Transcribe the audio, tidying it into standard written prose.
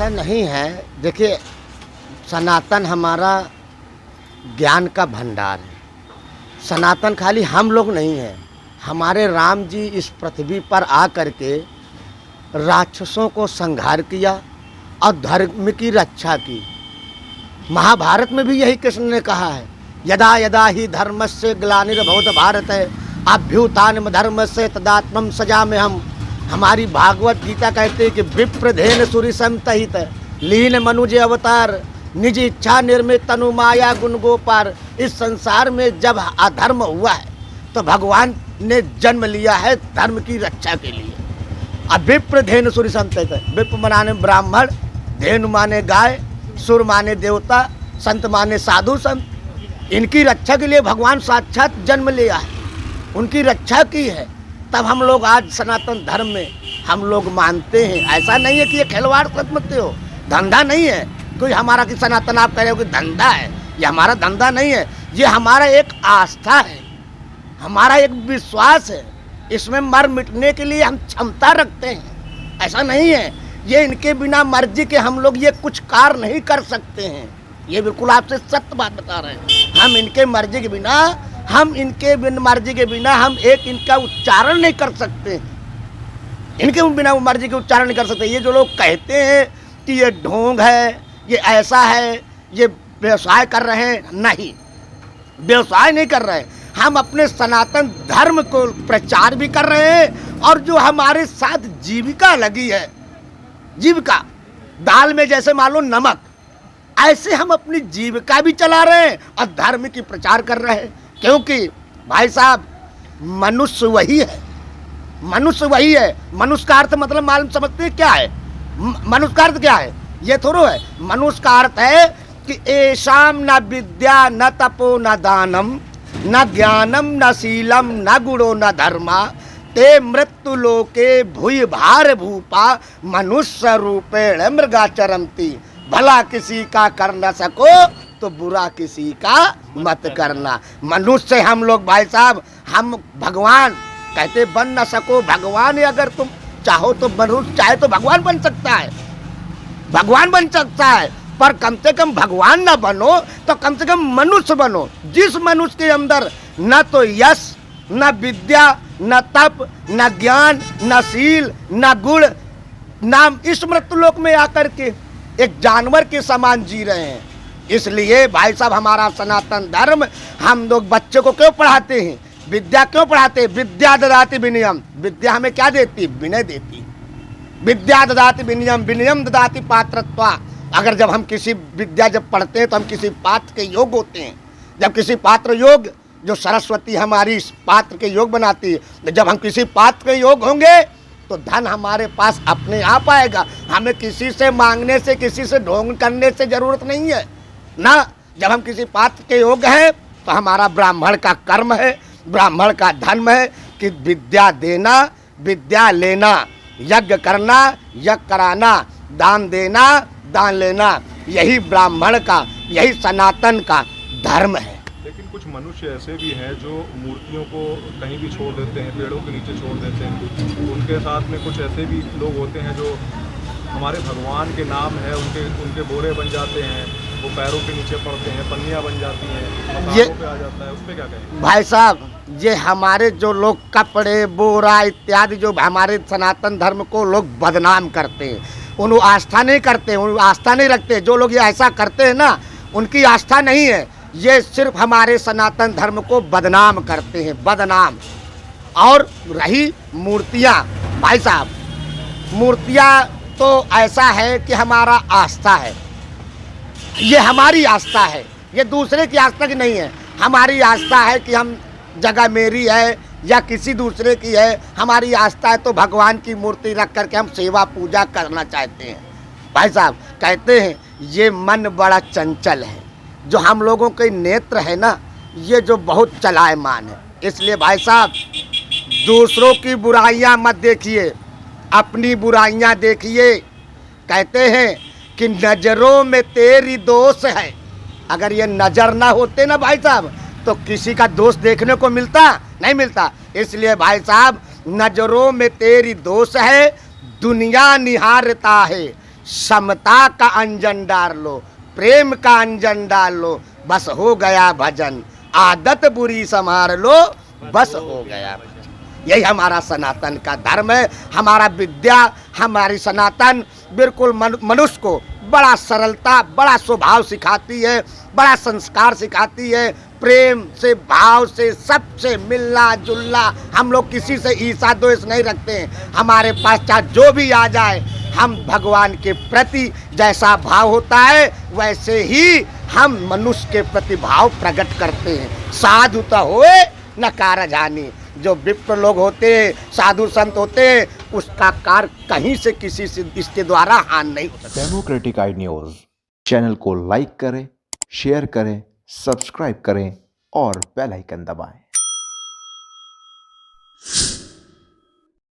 ऐसा नहीं है। देखिए, सनातन हमारा ज्ञान का भंडार है। सनातन खाली हम लोग नहीं हैं। हमारे राम जी इस पृथ्वी पर आ करके राक्षसों को संहार किया और धर्म की रक्षा की। महाभारत में भी यही कृष्ण ने कहा है, यदा यदा ही धर्मस्य ग्लानिर्भवत भारत अभ्युत्थानं धर्मस्य तदात्मं सजाम्यहम्। हमारी भागवत गीता कहते हैं कि विप्रधेन सुरिसम तहित लीन मनुज अवतार निज इच्छा निर्मित तनु माया गुण गोपार। इस संसार में जब अधर्म हुआ है तो भगवान ने जन्म लिया है धर्म की रक्षा के लिए। अब विप्रधेनु सुरिसम तहित, विप्र माने ब्राह्मण, धेनु माने गाय, सुर माने देवता, संत माने साधु संत। इनकी रक्षा के लिए भगवान साक्षात जन्म लिया है, उनकी रक्षा की है। तब हम लोग आज सनातन धर्म में हम लोग मानते हैं। ऐसा नहीं है कि ये खिलवाड़ समझते हो, धंधा नहीं है कोई हमारा कि सनातन आप कह रहे हो कि धंधा है। ये हमारा धंधा नहीं है, ये हमारा एक आस्था है, हमारा एक विश्वास है। इसमें मर मिटने के लिए हम क्षमता रखते हैं। ऐसा नहीं है, ये इनके बिना मर्जी के हम लोग ये कुछ कार्य नहीं कर सकते हैं। ये बिल्कुल आपसे सत्य बात बता रहे हैं। हम इनके मर्जी के बिना हम एक इनका उच्चारण नहीं कर सकते। इनके बिना मर्जी के उच्चारण नहीं कर सकते। ये जो लोग कहते हैं कि ये ढोंग है, ये ऐसा है, ये व्यवसाय कर रहे हैं, नहीं, व्यवसाय नहीं कर रहे हैं। हम अपने सनातन धर्म को प्रचार भी कर रहे हैं और जो हमारे साथ जीविका लगी है, जीविका दाल में जैसे मान लो नमक, ऐसे हम अपनी जीविका भी चला रहे हैं और धर्म की प्रचार कर रहे हैं। क्योंकि भाई साहब, मनुष्य वही है, मनुष्य वही है। मनुष्य का अर्थ मतलब मालूम समझते हैं क्या है? मनुष्य का अर्थ क्या है? ये थोड़ा है। मनुष्य का अर्थ है कि ऐशाम न विद्या न तपो न दानम न ज्ञानम न शीलम न गुणो न धर्मा ते मृत्यु लोके भूय भार भूपा मनुष्य रूपेण मृगाचरंती। भला किसी का कर न सको तो बुरा किसी का मत करना। मनुष्य हम लोग भाई साहब, हम भगवान कहते बन न सको भगवान। अगर तुम चाहो तो मनुष्य चाहे तो भगवान बन सकता है, भगवान बन सकता है। पर कम से कम भगवान ना बनो तो कम से कम मनुष्य बनो। जिस मनुष्य के अंदर न तो यश, न विद्या, न तप, न ज्ञान, न शील, न गुण, नाम इस मृत्युलोक में आकर के एक जानवर के समान जी रहे हैं। इसलिए भाई साहब, हमारा सनातन धर्म, हम लोग बच्चे को क्यों पढ़ाते हैं? विद्या क्यों पढ़ाते हैं? विद्या ददाति विनयम। विद्या हमें क्या देती है? विनय देती। विद्या ददाति विनयम, विनयम ददाति पात्रत्वा। अगर जब हम किसी विद्या जब पढ़ते हैं तो हम किसी पात्र के योग होते हैं। जब किसी पात्र योग, जो सरस्वती हमारी इस पात्र के योग बनाती है, जब हम किसी पात्र के योग होंगे तो धन हमारे पास अपने आप आएगा। हमें किसी से मांगने से, किसी से ढोंग करने से जरूरत नहीं है ना। जब हम किसी पात्र के योग हैं तो हमारा ब्राह्मण का कर्म है, ब्राह्मण का धर्म है कि विद्या देना, विद्या लेना, यज्ञ करना, यज्ञ कराना, दान देना, दान लेना। यही ब्राह्मण का, यही सनातन का धर्म है। लेकिन कुछ मनुष्य ऐसे भी हैं जो मूर्तियों को कहीं भी छोड़ देते हैं, पेड़ों के नीचे छोड़ देते हैं। उनके साथ में कुछ ऐसे भी लोग होते हैं जो हमारे भगवान के नाम है, उनके बोरे बन जाते हैं, वो पैरों के नीचे पड़ते हैं, पन्नियाँ बन जाती हैं, मकानों पे आ जाता है। उस पर क्या कहें? भाई साहब, ये हमारे जो लोग कपड़े, बोरा इत्यादि जो हमारे सनातन धर्म को लोग बदनाम करते हैं, उन आस्था नहीं करते, उन आस्था नहीं रखते। जो लोग ये ऐसा करते हैं ना, उनकी आस्था नहीं है, ये सिर्फ हमारे सनातन धर्म को बदनाम करते हैं, बदनाम। और रही मूर्तियाँ, भाई साहब, मूर्तियाँ तो ऐसा है कि हमारा आस्था है, ये हमारी आस्था है, ये दूसरे की आस्था की नहीं है। हमारी आस्था है कि हम जगह मेरी है या किसी दूसरे की है, हमारी आस्था है तो भगवान की मूर्ति रख करके हम सेवा पूजा करना चाहते हैं। भाई साहब कहते हैं ये मन बड़ा चंचल है, जो हम लोगों के नेत्र है ना, ये जो बहुत चलायमान है। इसलिए भाई साहब, दूसरों की बुराइयां मत देखिए, अपनी बुराइयां देखिए। कहते हैं कि नजरों में तेरी दोष है। अगर ये नजर ना होते ना भाई साहब, तो किसी का दोष देखने को मिलता नहीं मिलता। इसलिए भाई साहब, नजरों में तेरी दोष है, दुनिया निहारता है, समता का अंजन डाल लो, प्रेम का अंजन डाल लो, बस हो गया भजन। आदत बुरी संभाल लो, बस हो गया भजन। यही हमारा सनातन का धर्म है। हमारा विद्या, हमारी सनातन बिल्कुल मनुष्य को बड़ा सरलता, बड़ा स्वभाव सिखाती है, बड़ा संस्कार सिखाती है। प्रेम से, भाव से, सबसे मिलना जुलना। हम लोग किसी से ईर्ष्या द्वेष नहीं रखते हैं। हमारे पास चाहे जो भी आ जाए, हम भगवान के प्रति जैसा भाव होता है वैसे ही हम मनुष्य के प्रति भाव प्रकट करते हैं। साधु तो होए न कारजानी। जो विप्र लोग होते, साधु संत होते, उसका कार्य कहीं से किसी से इसके द्वारा हानि नहीं हो सकता। डेमोक्रेटिक आई न्यूज़ चैनल को लाइक करें, शेयर करें, सब्सक्राइब करें और बेल आइकन दबाएं।